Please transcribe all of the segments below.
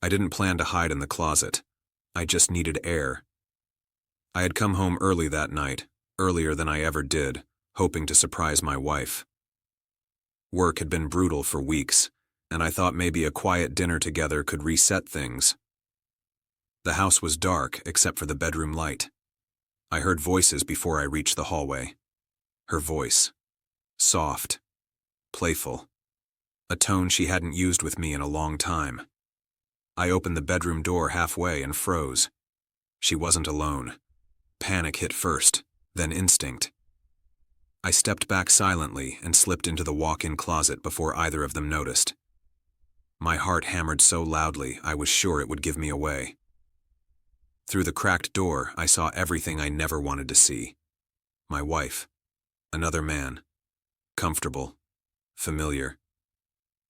I didn't plan to hide in the closet. I just needed air. I had come home early that night, earlier than I ever did, hoping to surprise my wife. Work had been brutal for weeks, and I thought maybe a quiet dinner together could reset things. The house was dark except for the bedroom light. I heard voices before I reached the hallway. Her voice. Soft. Playful. A tone she hadn't used with me in a long time. I opened the bedroom door halfway and froze. She wasn't alone. Panic hit first, then instinct. I stepped back silently and slipped into the walk-in closet before either of them noticed. My heart hammered so loudly I was sure it would give me away. Through the cracked door, I saw everything I never wanted to see. My wife. Another man. Comfortable. Familiar.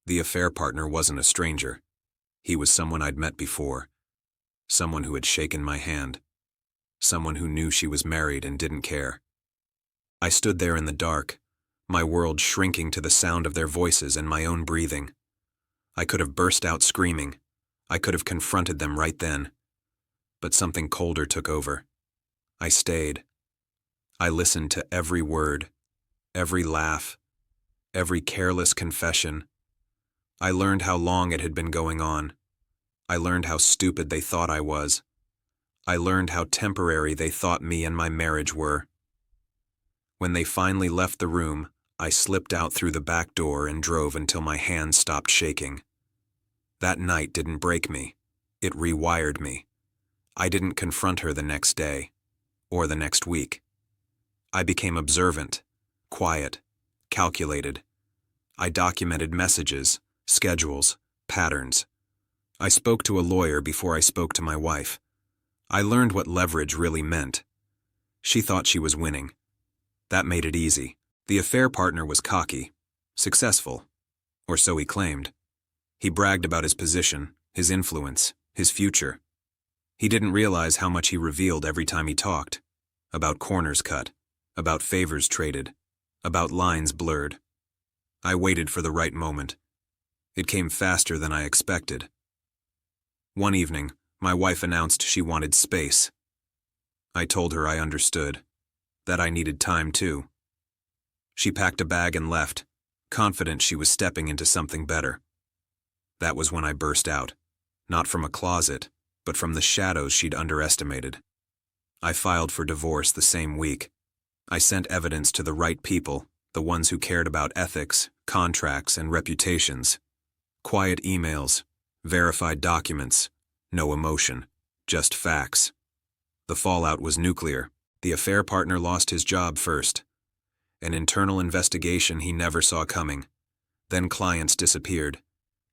The affair partner wasn't a stranger. He was someone I'd met before. Someone who had shaken my hand. Someone who knew she was married and didn't care. I stood there in the dark, my world shrinking to the sound of their voices and my own breathing. I could have burst out screaming. I could have confronted them right then. But something colder took over. I stayed. I listened to every word, every laugh, every careless confession. I learned how long it had been going on. I learned how stupid they thought I was. I learned how temporary they thought me and my marriage were. When they finally left the room, I slipped out through the back door and drove until my hands stopped shaking. That night didn't break me. It rewired me. I didn't confront her the next day, or the next week. I became observant, quiet, calculated. I documented messages, schedules, patterns. I spoke to a lawyer before I spoke to my wife. I learned what leverage really meant. She thought she was winning. That made it easy. The affair partner was cocky, successful, or so he claimed. He bragged about his position, his influence, his future. He didn't realize how much he revealed every time he talked. About corners cut, about favors traded, about lines blurred. I waited for the right moment. It came faster than I expected. One evening, my wife announced she wanted space. I told her I understood, that I needed time too. She packed a bag and left, confident she was stepping into something better. That was when I burst out, not from a closet, but from the shadows she'd underestimated. I filed for divorce the same week. I sent evidence to the right people, the ones who cared about ethics, contracts, and reputations. Quiet emails, verified documents, no emotion, just facts. The fallout was nuclear. The affair partner lost his job first. An internal investigation he never saw coming. Then clients disappeared.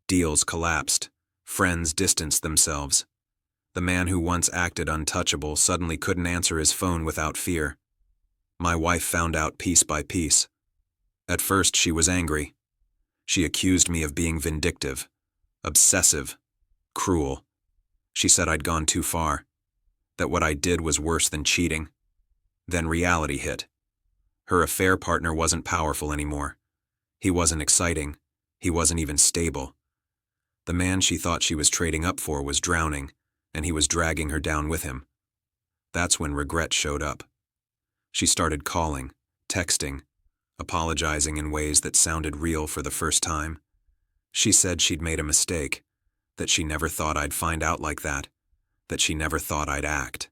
Deals collapsed. Friends distanced themselves. The man who once acted untouchable suddenly couldn't answer his phone without fear. My wife found out piece by piece. At first she was angry. She accused me of being vindictive, obsessive, cruel. She said I'd gone too far, that what I did was worse than cheating. Then reality hit. Her affair partner wasn't powerful anymore. He wasn't exciting. He wasn't even stable. The man she thought she was trading up for was drowning, and he was dragging her down with him. That's when regret showed up. She started calling, texting, apologizing in ways that sounded real for the first time. She said she'd made a mistake, that she never thought I'd find out like that she never thought I'd act.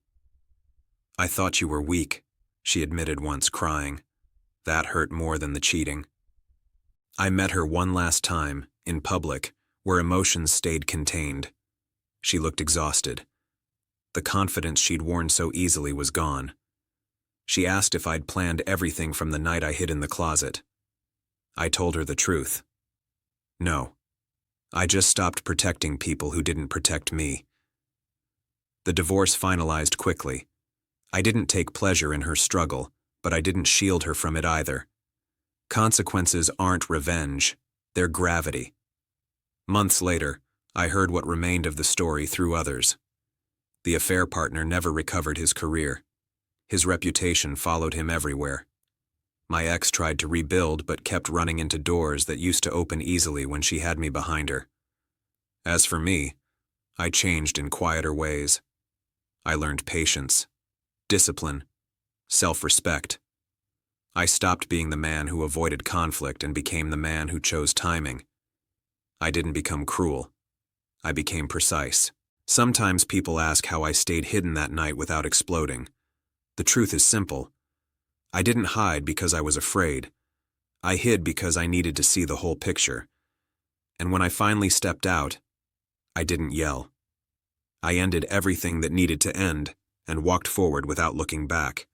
I thought you were weak, she admitted once, crying. That hurt more than the cheating. I met her one last time, in public, where emotions stayed contained. She looked exhausted. The confidence she'd worn so easily was gone. She asked if I'd planned everything from the night I hid in the closet. I told her the truth. No. I just stopped protecting people who didn't protect me. The divorce finalized quickly. I didn't take pleasure in her struggle, but I didn't shield her from it either. Consequences aren't revenge, they're gravity. Months later, I heard what remained of the story through others. The affair partner never recovered his career. His reputation followed him everywhere. My ex tried to rebuild but kept running into doors that used to open easily when she had me behind her. As for me, I changed in quieter ways. I learned patience, discipline, self-respect. I stopped being the man who avoided conflict and became the man who chose timing. I didn't become cruel. I became precise. Sometimes people ask how I stayed hidden that night without exploding. The truth is simple. I didn't hide because I was afraid. I hid because I needed to see the whole picture. And when I finally stepped out, I didn't yell. I ended everything that needed to end and walked forward without looking back.